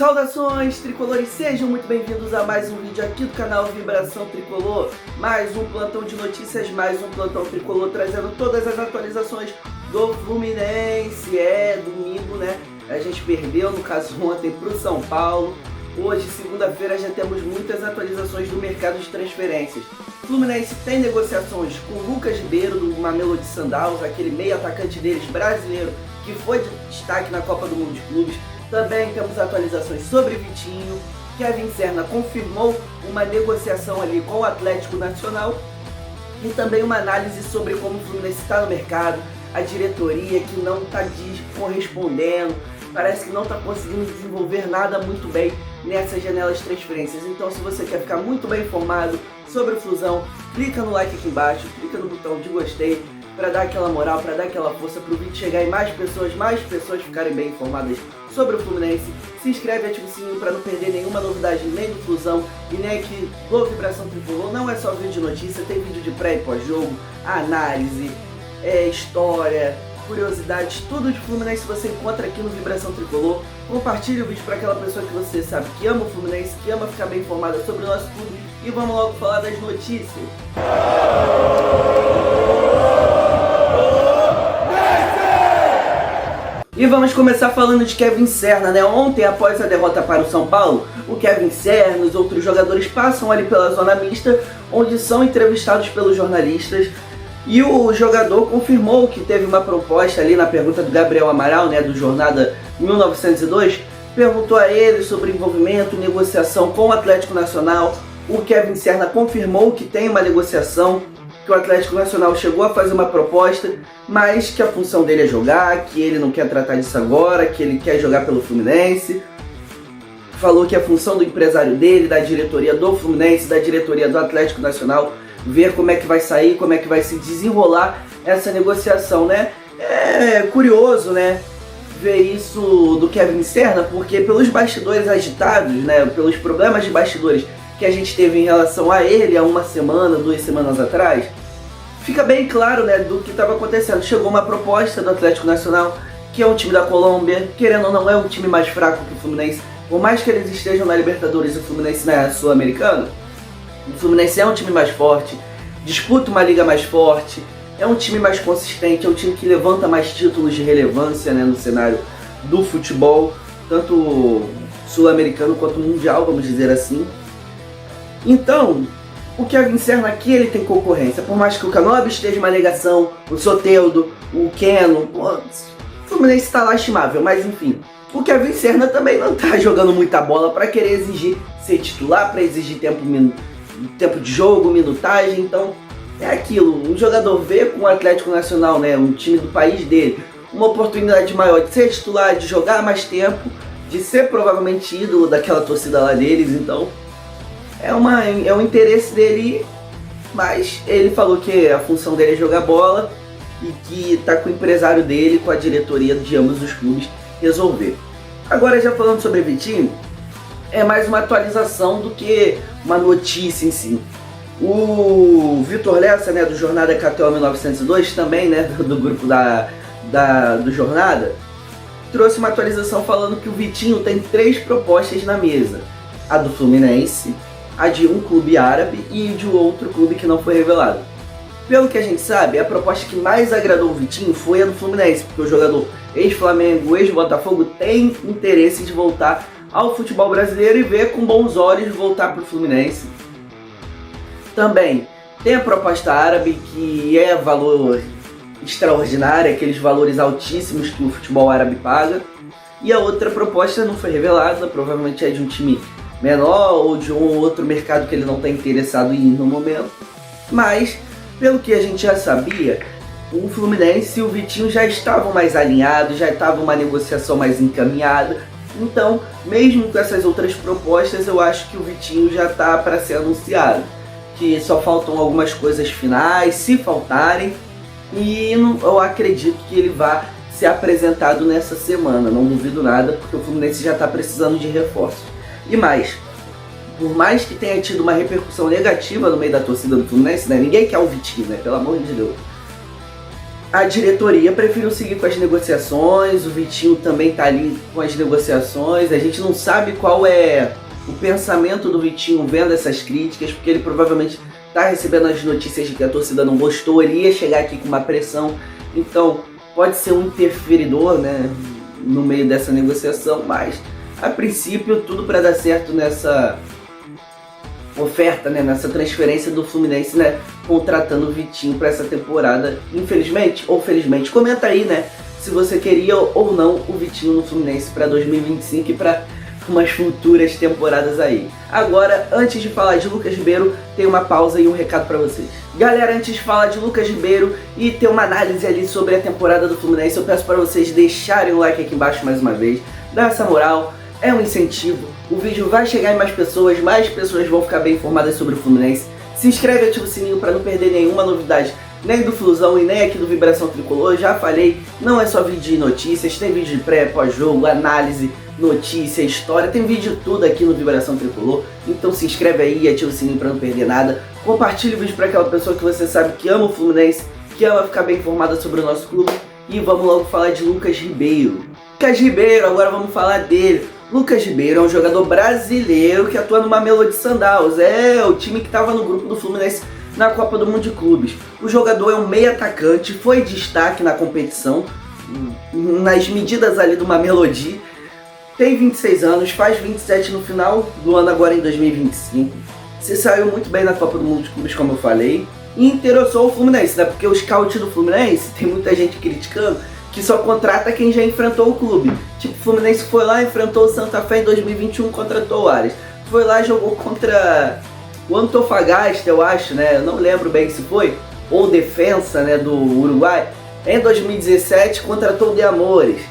Saudações tricolores, sejam muito bem-vindos a mais um vídeo aqui do canal Vibração Tricolor. Mais um plantão de notícias, mais um plantão tricolor trazendo todas as atualizações do Fluminense. Domingo, né? A gente perdeu, no caso ontem, para o São Paulo. Hoje, segunda-feira, já temos muitas atualizações do mercado de transferências. O Fluminense tem negociações com o Lucas Ribeiro, do Mamelodi Sundowns, aquele meio atacante deles brasileiro, que foi de destaque na Copa do Mundo de Clubes. Também temos atualizações sobre Vitinho. Kevin Serna confirmou uma negociação ali com o Atlético Nacional. E também uma análise sobre como o Fluminense está no mercado, a diretoria que não está correspondendo, parece que não está conseguindo desenvolver nada muito bem nessas janelas de transferências. Então, se você quer ficar muito bem informado sobre o Flusão, clica no like aqui embaixo, clica no botão de gostei, para dar aquela moral, para dar aquela força para o vídeo chegar em mais pessoas ficarem bem informadas sobre o Fluminense. Se inscreve e ativa o sininho para não perder nenhuma novidade, nem do Flusão e nem aqui do Vibração Tricolor. Não é só vídeo de notícia, tem vídeo de pré e pós-jogo, análise, história, curiosidades, tudo de Fluminense você encontra aqui no Vibração Tricolor. Compartilhe o vídeo para aquela pessoa que você sabe que ama o Fluminense, que ama ficar bem informada sobre o nosso clube. E vamos logo falar das notícias. E vamos começar falando de Kevin Serna, né? Ontem, após a derrota para o São Paulo, o Kevin Serna e os outros jogadores passam ali pela zona mista, onde são entrevistados pelos jornalistas. E o jogador confirmou que teve uma proposta ali na pergunta do Gabriel Amaral, né, do Jornada 1902, perguntou a ele sobre envolvimento, negociação com o Atlético Nacional. O Kevin Serna confirmou que tem uma negociação, que o Atlético Nacional chegou a fazer uma proposta, mas que a função dele é jogar, que ele não quer tratar disso agora, que ele quer jogar pelo Fluminense. Falou que a função do empresário dele, da diretoria do Fluminense, da diretoria do Atlético Nacional, ver como é que vai sair, como é que vai se desenrolar essa negociação, né? É curioso, né, ver isso do Kevin Serna, porque pelos bastidores agitados, né, pelos problemas de bastidores que a gente teve em relação a ele há uma semana, 2 semanas atrás, fica bem claro, né, do que estava acontecendo. Chegou uma proposta do Atlético Nacional, que é um time da Colômbia, querendo ou não é um time mais fraco que o Fluminense, por mais que eles estejam na Libertadores e o Fluminense na Sul-Americana. O Fluminense é um time mais forte, disputa uma liga mais forte, é um time mais consistente, é um time que levanta mais títulos de relevância, né, no cenário do futebol, tanto sul-americano quanto mundial, vamos dizer assim. Então, o Kevin Serna aqui ele tem concorrência, por mais que o Canobi esteja uma negação, o Soteldo, o Keno, o Fluminense está lastimável, mas enfim. O Kevin Serna também não está jogando muita bola para querer exigir ser titular, para exigir tempo de jogo, minutagem. Então é aquilo, um jogador vê com o Atlético Nacional, né, um time do país dele, uma oportunidade maior de ser titular, de jogar mais tempo, de ser provavelmente ídolo daquela torcida lá deles. Então é um interesse dele, mas ele falou que a função dele é jogar bola e que tá com o empresário dele, com a diretoria de ambos os clubes resolver. Agora, já falando sobre Vitinho, é mais uma atualização do que uma notícia em si. O Vitor Lessa, né, do Jornada KTO 1902, também, né, do grupo do Jornada, trouxe uma atualização falando que o Vitinho tem 3 propostas na mesa. A do Fluminense, a de um clube árabe e de outro clube que não foi revelado. Pelo que a gente sabe, a proposta que mais agradou o Vitinho foi a do Fluminense, porque o jogador ex-Flamengo, ex-Botafogo tem interesse de voltar ao futebol brasileiro e ver com bons olhos voltar para o Fluminense. Também tem a proposta árabe, que é valor extraordinário, aqueles valores altíssimos que o futebol árabe paga. E a outra proposta não foi revelada, provavelmente é de um time menor ou de um outro mercado que ele não está interessado em ir no momento. Mas, pelo que a gente já sabia, o Fluminense e o Vitinho já estavam mais alinhados, já estava uma negociação mais encaminhada. Então, mesmo com essas outras propostas, eu acho que o Vitinho já está para ser anunciado. Que só faltam algumas coisas finais, se faltarem, e eu acredito que ele vá ser apresentado nessa semana, não duvido nada, porque o Fluminense já está precisando de reforços. E mais, por mais que tenha tido uma repercussão negativa no meio da torcida do Fluminense, né, ninguém quer o Vitinho, né, pelo amor de Deus. a diretoria preferiu seguir com as negociações, o Vitinho também tá ali com as negociações, a gente não sabe qual é o pensamento do Vitinho vendo essas críticas, porque ele provavelmente tá recebendo as notícias de que a torcida não gostou, ele ia chegar aqui com uma pressão, então pode ser um interferidor, né, no meio dessa negociação, mas a princípio tudo para dar certo nessa oferta, né, nessa transferência do Fluminense, né, contratando o Vitinho para essa temporada, infelizmente ou felizmente. Comenta aí, né, se você queria ou não o Vitinho no Fluminense para 2025 e para umas futuras temporadas aí. Agora, antes de falar de Lucas Ribeiro, tem uma pausa e um recado para vocês. Galera, antes de falar de Lucas Ribeiro e ter uma análise ali sobre a temporada do Fluminense, eu peço para vocês deixarem o like aqui embaixo mais uma vez, dar essa moral, é um incentivo, o vídeo vai chegar em mais pessoas vão ficar bem informadas sobre o Fluminense. Se inscreve e ativa o sininho para não perder nenhuma novidade, nem do Flusão e nem aqui do Vibração Tricolor. Já falei, não é só vídeo de notícias, tem vídeo de pré, pós-jogo, análise, notícia, história, tem vídeo tudo aqui no Vibração Tricolor. Então se inscreve aí e ativa o sininho para não perder nada. Compartilhe o vídeo para aquela pessoa que você sabe que ama o Fluminense, que ama ficar bem informada sobre o nosso clube. E vamos logo falar de Lucas Ribeiro. Lucas Ribeiro, agora vamos falar dele. Lucas Ribeiro é um jogador brasileiro que atua no Mamelodi Sundowns, é o time que estava no grupo do Fluminense na Copa do Mundo de Clubes. O jogador é um meio atacante, foi destaque na competição, nas medidas ali do Mamelodi, tem 26 anos, faz 27 no final do ano agora em 2025, se saiu muito bem na Copa do Mundo de Clubes, como eu falei, e interessou o Fluminense, né? Porque o scout do Fluminense, tem muita gente criticando, que só contrata quem já enfrentou o clube. Tipo, o Fluminense foi lá, enfrentou o Santa Fé em 2021, contratou o Ares. Foi lá, jogou contra o Antofagasta, eu acho, né? Eu não lembro bem se foi. Ou Defensa, né, do Uruguai. Em 2017, contratou o De Amores.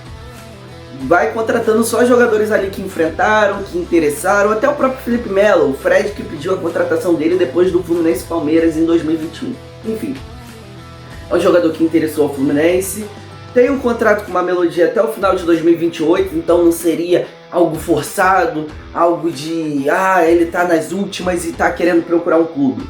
Vai contratando só jogadores ali que enfrentaram, que interessaram. Até o próprio Felipe Melo, o Fred, que pediu a contratação dele depois do Fluminense Palmeiras em 2021. Enfim, é um jogador que interessou ao Fluminense. Tem um contrato com uma Mamelodi até o final de 2028, então não seria algo forçado, algo de ele tá nas últimas e tá querendo procurar um clube.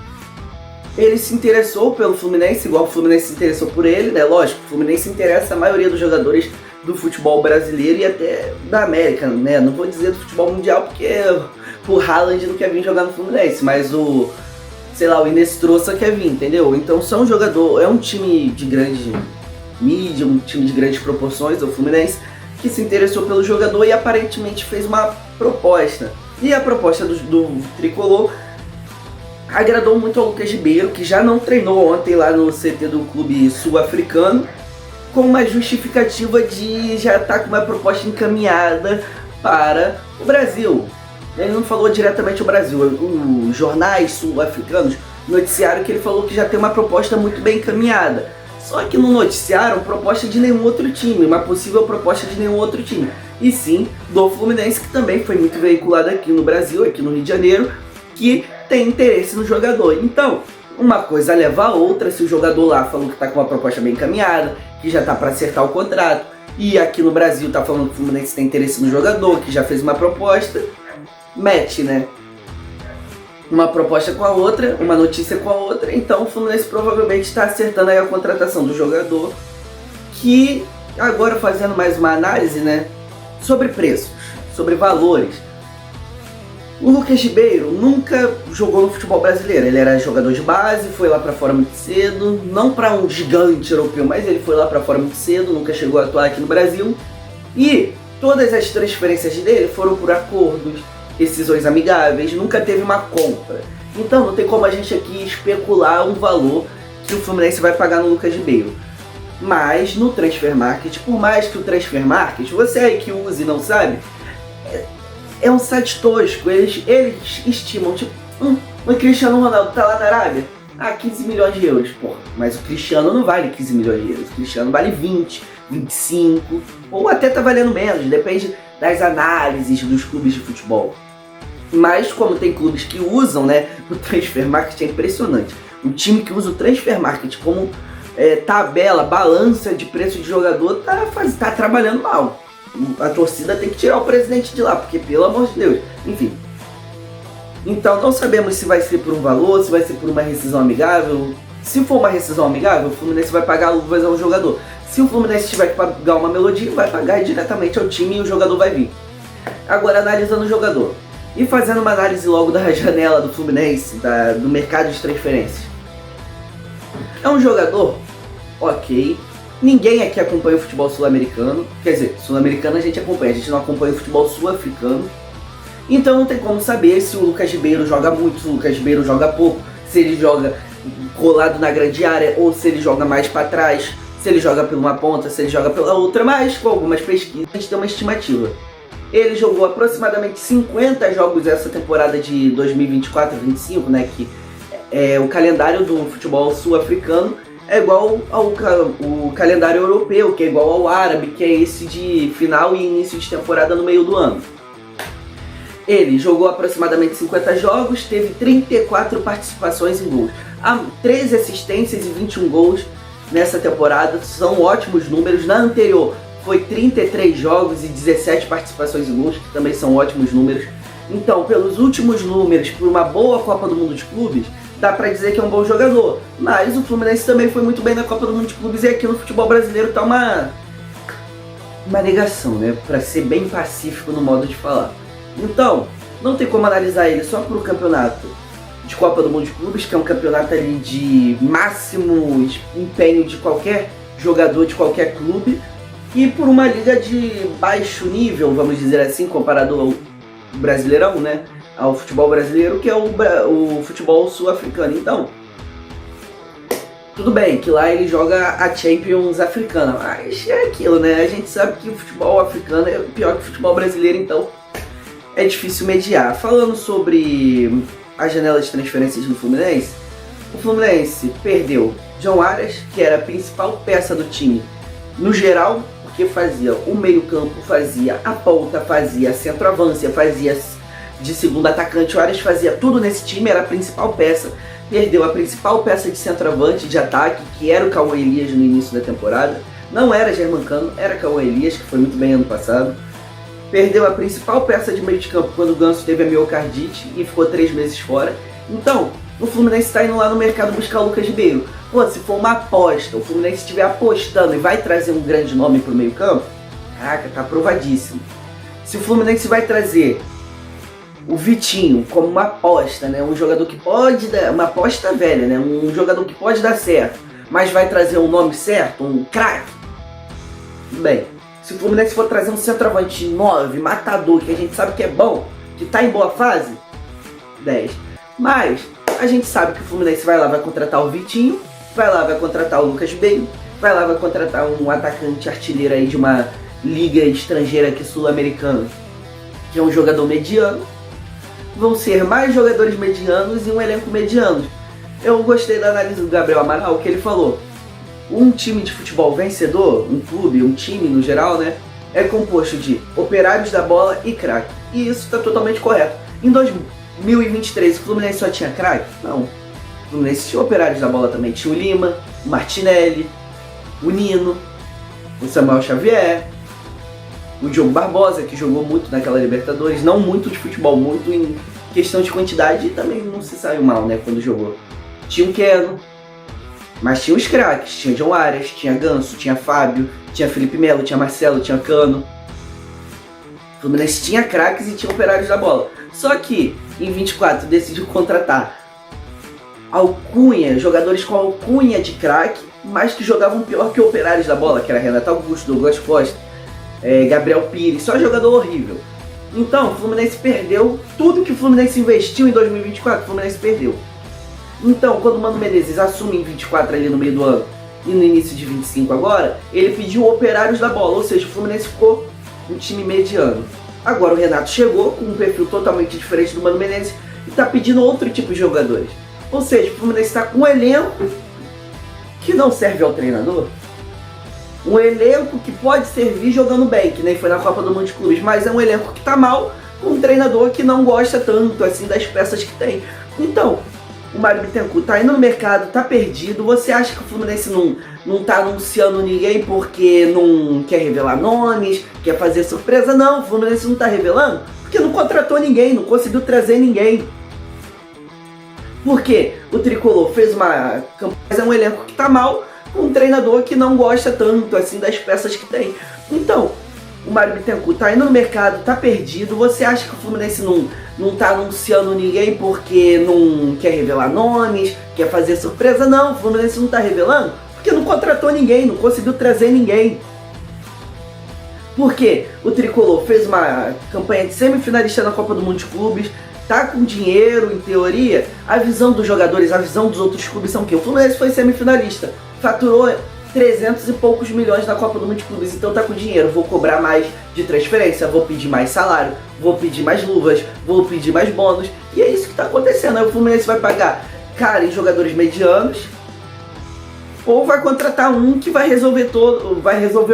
Ele se interessou pelo Fluminense, igual o Fluminense se interessou por ele, né? Lógico, o Fluminense interessa a maioria dos jogadores do futebol brasileiro e até da América, né? Não vou dizer do futebol mundial porque o Haaland não quer vir jogar no Fluminense, mas o Inestrosa quer vir, entendeu? Então são jogador, é um time de grande mídia, um time de grandes proporções, o Fluminense, que se interessou pelo jogador e aparentemente fez uma proposta. E a proposta do Tricolor agradou muito ao Lucas Ribeiro, que já não treinou ontem lá no CT do clube sul-africano, com uma justificativa de já estar com uma proposta encaminhada para o Brasil. Ele não falou diretamente o Brasil, os jornais sul-africanos noticiaram que ele falou que já tem uma proposta muito bem encaminhada. Só que não noticiaram proposta de nenhum outro time, uma possível proposta de nenhum outro time. E sim do Fluminense, que também foi muito veiculado aqui no Brasil, aqui no Rio de Janeiro, que tem interesse no jogador. Então, uma coisa leva a outra, se o jogador lá falou que está com uma proposta bem encaminhada, que já está para acertar o contrato, e aqui no Brasil está falando que o Fluminense tem interesse no jogador, que já fez uma proposta, mete, né? Uma proposta com a outra, uma notícia com a outra, então o Fluminense provavelmente está acertando aí a contratação do jogador, que agora fazendo mais uma análise, né, sobre preços, sobre valores. O Lucas Ribeiro nunca jogou no futebol brasileiro, ele era jogador de base, foi lá para fora muito cedo, não para um gigante europeu, mas ele foi lá para fora muito cedo, nunca chegou a atuar aqui no Brasil, e todas as transferências dele foram por acordos, decisões amigáveis, nunca teve uma compra. Então não tem como a gente aqui especular um valor que o Fluminense vai pagar no Lucas Ribeiro. Mas no Transfer Market, por mais que o Transfer Market, você aí que usa e não sabe, é um site tosco, eles estimam, tipo, o Cristiano Ronaldo tá lá na Arábia, 15 milhões de euros, porra, mas o Cristiano não vale 15 milhões de euros, o Cristiano vale 20, 25, ou até tá valendo menos, depende das análises dos clubes de futebol. Mas como tem clubes que usam, né, o Transfer Market, é impressionante. Um time que usa o Transfer Market como tabela, balança de preço de jogador, tá trabalhando mal. A torcida tem que tirar o presidente de lá, porque pelo amor de Deus, enfim. Então não sabemos se vai ser por um valor, se vai ser por uma rescisão amigável, Se for uma rescisão amigável, o Fluminense vai pagar luvas ao jogador. Se o Fluminense tiver que pagar uma melodia, vai pagar diretamente ao time e o jogador vai vir. Agora, analisando o jogador e fazendo uma análise logo da janela do Fluminense, do mercado de transferências. É um jogador ok. Ninguém aqui acompanha o futebol sul-americano. Quer dizer, sul-americano a gente acompanha, a gente não acompanha o futebol sul-africano. Então não tem como saber se o Lucas Ribeiro joga muito, se o Lucas Ribeiro joga pouco, se ele joga colado na grande área ou se ele joga mais para trás, se ele joga por uma ponta, se ele joga pela outra, mas com algumas pesquisas a gente tem uma estimativa. Ele jogou aproximadamente 50 jogos essa temporada de 2024-25, né, que o calendário do futebol sul-africano é igual ao calendário europeu, que é igual ao árabe, que é esse de final e início de temporada no meio do ano. Ele jogou aproximadamente 50 jogos, teve 34 participações em gols, 13 assistências e 21 gols nessa temporada, são ótimos números. Na anterior foi 33 jogos e 17 participações em gols, que também são ótimos números. Então, pelos últimos números, por uma boa Copa do Mundo de Clubes, dá pra dizer que é um bom jogador. Mas o Fluminense também foi muito bem na Copa do Mundo de Clubes e aqui no futebol brasileiro tá uma negação, né? Pra ser bem pacífico no modo de falar. Então, não tem como analisar ele só pro campeonato de Copa do Mundo de Clubes, que é um campeonato ali de máximo empenho de qualquer jogador de qualquer clube, e por uma liga de baixo nível, vamos dizer assim, comparado ao Brasileirão, né? Ao futebol brasileiro, que é o futebol sul-africano. Então, tudo bem que lá ele joga a Champions africana, mas é aquilo, né? A gente sabe que o futebol africano é pior que o futebol brasileiro, então é difícil mediar. Falando sobre a janela de transferências do Fluminense, o Fluminense perdeu John Arias, que era a principal peça do time no geral, porque fazia o meio-campo, fazia a ponta, fazia a centroavância, fazia de segundo atacante. O Arias fazia tudo nesse time, era a principal peça. Perdeu a principal peça de centroavante, de ataque, que era o Cauã Elias no início da temporada. Não era Germancano, era Cauã Elias, que foi muito bem ano passado. Perdeu a principal peça de meio de campo quando o Ganso teve a miocardite e ficou 3 meses fora. Então, o Fluminense está indo lá no mercado buscar o Lucas Ribeiro. Pô, se for uma aposta, o Fluminense estiver apostando e vai trazer um grande nome pro meio campo, caraca, tá aprovadíssimo. Se o Fluminense vai trazer o Vitinho como uma aposta, né, um jogador que pode dar, uma aposta velha, né, um jogador que pode dar certo, mas vai trazer um nome certo, um craque, bem, se o Fluminense for trazer um centroavante 9, matador, que a gente sabe que é bom, que tá em boa fase, 10. Mas a gente sabe que o Fluminense vai lá, vai contratar o Vitinho, vai lá, vai contratar o Lucas Ribeiro, vai lá, vai contratar um atacante artilheiro aí de uma liga estrangeira aqui sul-americana, que é um jogador mediano. Vão ser mais jogadores medianos e um elenco mediano. Eu gostei da análise do Gabriel Amaral, que ele falou: um time de futebol vencedor, um clube, um time no geral, né, é composto de operários da bola e craque. E isso está totalmente correto. Em 2023, o Fluminense só tinha craque? Não. O Fluminense tinha operários da bola também. Tinha o Lima, o Martinelli, o Nino, o Samuel Xavier, o Diogo Barbosa, que jogou muito naquela Libertadores, não muito de futebol, muito em questão de quantidade, e também não se saiu mal, né, quando jogou. Tinha o Keno, mas tinha os craques, tinha John Arias, tinha Ganso, tinha Fábio, tinha Felipe Melo, tinha Marcelo, tinha Cano. O Fluminense tinha craques e tinha operários da bola. Só que, em 24, decidiu contratar alcunha, jogadores com alcunha de craque, mas que jogavam pior que operários da bola, que era Renato Augusto, Douglas Costa, Gabriel Pires, só jogador horrível. Então, o Fluminense perdeu tudo que o Fluminense investiu em 2024, o Fluminense perdeu. Então, quando o Mano Menezes assume em 24 ali no meio do ano e no início de 25 agora, ele pediu operários da bola, ou seja, o Fluminense ficou um time mediano. Agora o Renato chegou com um perfil totalmente diferente do Mano Menezes e está pedindo outro tipo de jogadores. Ou seja, o Fluminense está com um elenco que não serve ao treinador. Um elenco que pode servir jogando bem, que nem foi na Copa do Mundo de Clubes, mas é um elenco que tá mal, com um treinador que não gosta tanto assim das peças que tem. Então, o Mário Bittencourt tá indo no mercado, tá perdido. Você acha que o Fluminense não tá anunciando ninguém porque não quer revelar nomes, quer fazer surpresa? Não, o Fluminense não tá revelando porque não contratou ninguém, não conseguiu trazer ninguém. Porque o Tricolor fez uma campanha, mas é um elenco que tá mal, com um treinador que não gosta tanto assim das peças que tem. Então, o Mário Bittencourt tá indo no mercado, tá perdido. Você acha que o Fluminense não tá anunciando ninguém porque não quer revelar nomes, quer fazer surpresa? Não, o Fluminense não tá revelando porque não contratou ninguém, não conseguiu trazer ninguém. Porque o Tricolor fez uma campanha de semifinalista na Copa do Mundo de Clubes, tá com dinheiro, em teoria. A visão dos jogadores, a visão dos outros clubes são que o Fluminense foi semifinalista, faturou 300 e poucos milhões na Copa do Mundo de Clubes, então tá com dinheiro, vou cobrar mais de transferência, vou pedir mais salário, vou pedir mais luvas, vou pedir mais bônus, e é isso que tá acontecendo. Aí o Fluminense vai pagar caro em jogadores medianos, ou vai contratar um que vai resolver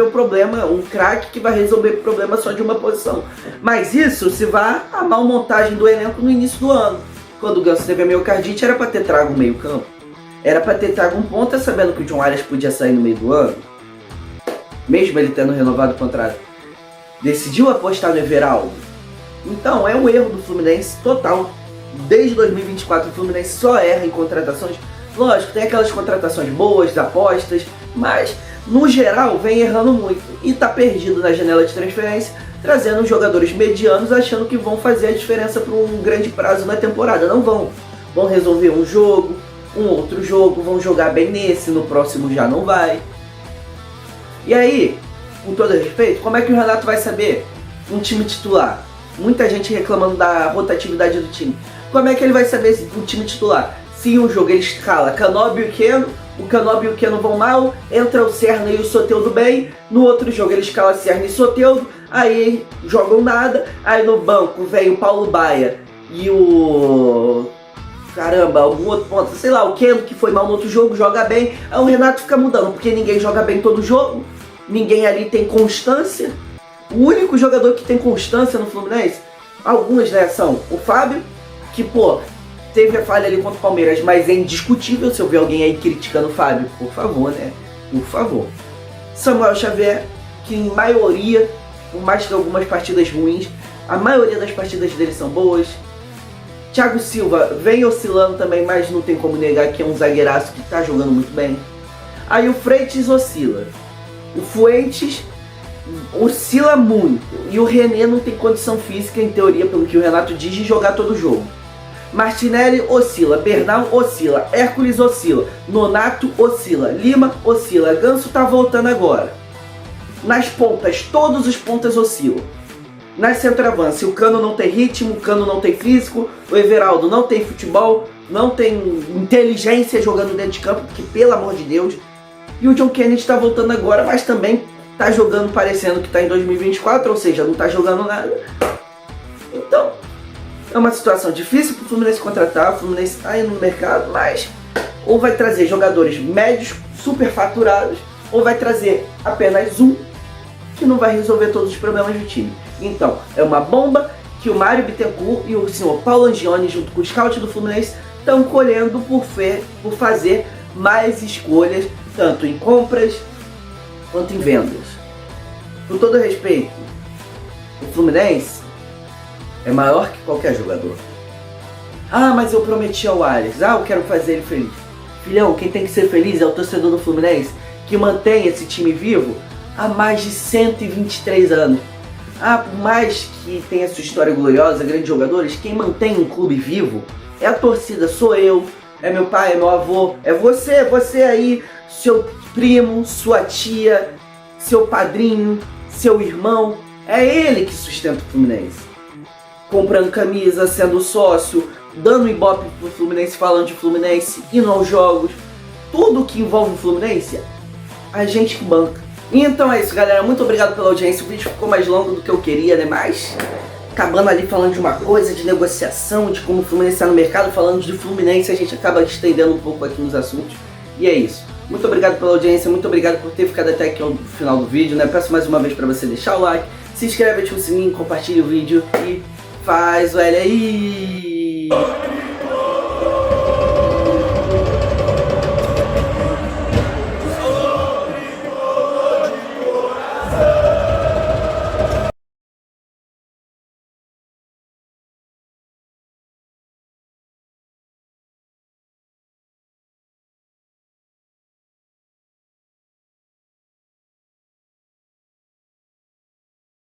o problema, um craque que vai resolver o problema só de uma posição. Mas isso se vá a mal montagem do elenco no início do ano. Quando o Ganso teve a miocardite, era para ter trago um meio campo. Era para ter trago um ponta, sabendo que o John Arias podia sair no meio do ano. Mesmo ele tendo renovado o contrato. Decidiu apostar no Everaldo. Então é um erro do Fluminense total. Desde 2024 o Fluminense só erra em contratações. Lógico, tem aquelas contratações boas, apostas, mas no geral vem errando muito e tá perdido na janela de transferência, trazendo jogadores medianos achando que vão fazer a diferença para um grande prazo na temporada. Não vão. Vão resolver um jogo, um outro jogo, vão jogar bem nesse, no próximo já não vai. E aí, com todo respeito, como é que o Renato vai saber um time titular? Muita gente reclamando da rotatividade do time. Como é que ele vai saber um time titular? Se um jogo ele escala Canóbio e o Keno, o Canóbio e o Keno vão mal, entra o Serna e o Soteldo bem, no outro jogo ele escala Serna e Soteldo, aí jogam nada, aí no banco vem o Paulo Baia e o... caramba, algum outro ponto, sei lá, o Keno que foi mal no outro jogo, joga bem, aí o Renato fica mudando, porque ninguém joga bem todo jogo, ninguém ali tem constância. O único jogador que tem constância no Fluminense, alguns, né, são o Fábio, que, pô, teve a falha ali contra o Palmeiras, mas é indiscutível. Se eu ver alguém aí criticando o Fábio, por favor, né? Por favor. Samuel Xavier, que em maioria, por mais que algumas partidas ruins, a maioria das partidas dele são boas. Thiago Silva vem oscilando também, mas não tem como negar que é um zagueiraço que tá jogando muito bem. Aí o Freitas oscila. O Fuentes oscila muito. E o René não tem condição física, em teoria, pelo que o Renato diz, de jogar todo o jogo. Martinelli oscila, Bernal oscila, Hércules oscila, Nonato oscila, Lima oscila, Ganso tá voltando agora. Nas pontas, todos os pontas oscilam. Nas centroavantes, o Cano não tem ritmo, o Cano não tem físico, o Everaldo não tem futebol, não tem inteligência jogando dentro de campo, porque pelo amor de Deus. E o John Kennedy tá voltando agora, mas também tá jogando parecendo que tá em 2024, ou seja, não tá jogando nada. Então, é uma situação difícil para o Fluminense contratar. O Fluminense está indo no mercado, mas ou vai trazer jogadores médios, super faturados, ou vai trazer apenas um que não vai resolver todos os problemas do time. Então, é uma bomba que o Mário Bittencourt e o senhor Paulo Angione, junto com o scout do Fluminense, estão colhendo por fazer mais escolhas, tanto em compras quanto em vendas. Com todo respeito, o Fluminense é maior que qualquer jogador. Ah, mas eu prometi ao Arias. Ah, eu quero fazer ele feliz. Filhão, quem tem que ser feliz é o torcedor do Fluminense, que mantém esse time vivo há mais de 123 anos. Ah, por mais que tenha sua história gloriosa, grandes jogadores, quem mantém um clube vivo é a torcida. Sou eu, é meu pai, é meu avô, é você aí, seu primo, sua tia, seu padrinho, seu irmão. É ele que sustenta o Fluminense. Comprando camisa, sendo sócio, dando ibope pro Fluminense, falando de Fluminense, indo aos jogos. Tudo que envolve o Fluminense, a gente que banca. Então é isso, galera. Muito obrigado pela audiência. O vídeo ficou mais longo do que eu queria, né? Mas acabando ali falando de uma coisa, de negociação, de como o Fluminense está no mercado, falando de Fluminense, a gente acaba estendendo um pouco aqui nos assuntos. E é isso. Muito obrigado pela audiência, muito obrigado por ter ficado até aqui ao final do vídeo, né? Peço mais uma vez para você deixar o like, se inscreve, ativa o sininho, compartilha o vídeo e faz o L aí.